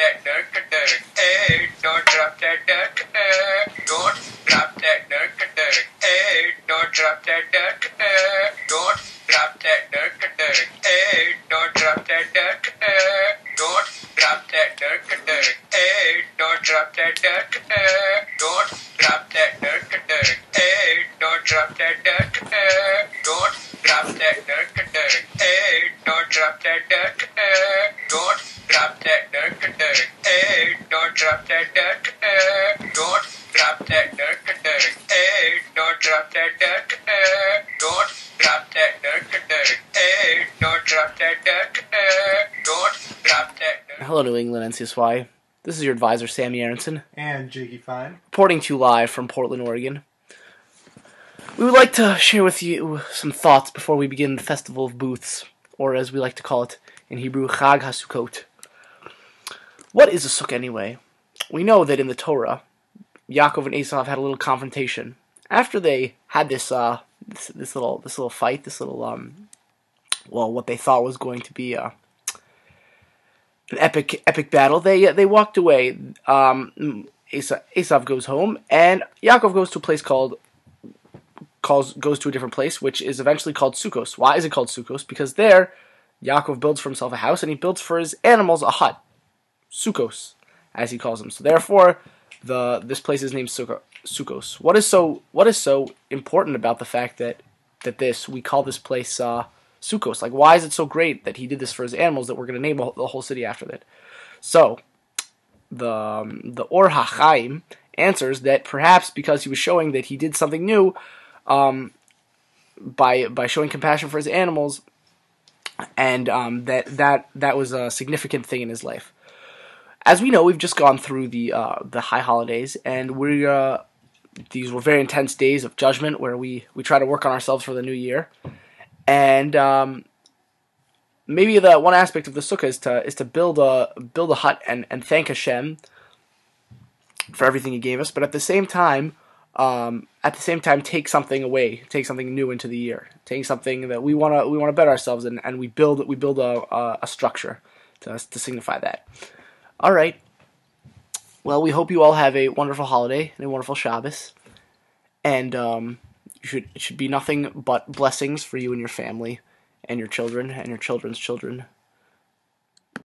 that dirt. Hey, don't drop that dirt. Don't drop that dirt. Hey, don't drop that dirt. Don't drop that dirt. Hey, don't drop that dirt. Don't drop that dirt. Hey, don't drop that dirt. Don't drop that dirt. Hey, don't drop that dirt. Don't drop that dirt. Hey, don't drop that dirt. Don't drop that dirt. Hey, don't drop that dirt. Don't drop that dirt. Hey, don't drop that dirt. Don't drop that dirt. Hey, don't drop that dirt. Don't drop that dirt. Hello, New England NCSY. This is your advisor, Sammy Aronson, And Jiggy Fine. reporting to you live from Portland, Oregon. We would like to share with you some thoughts before we begin the Festival of Booths, or as we like to call it in Hebrew, Chag HaSukkot. What is a sukkah anyway? We know that in the Torah, Yaakov and Esav had a little confrontation. After they had this little fight, what they thought was going to be an epic battle, they walked away. Esav goes home, and Yaakov goes to a place goes to a different place, which is eventually called Sukkos. Why is it called Sukkos? Because there, Yaakov builds for himself a house, and he builds for his animals a hut. Sukkos, as he calls them. So therefore, this place is named Sukkos. What is so important about the fact that we call this place Sukkos? Like, why is it so great that he did this for his animals that we're going to name the whole city after that? So, the Or HaChaim answers that perhaps because he was showing that he did something new, by showing compassion for his animals, and that was a significant thing in his life. As we know, we've just gone through the high holidays, and these were very intense days of judgment where we try to work on ourselves for the new year. And maybe the one aspect of the sukkah is to build a hut and thank Hashem for everything He gave us, but at the same time take something away, take something new into the year, take something that we want to better ourselves in, and we build a structure to signify that. All right. Well, we hope you all have a wonderful holiday and a wonderful Shabbos, and it should be nothing but blessings for you and your family and your children and your children's children.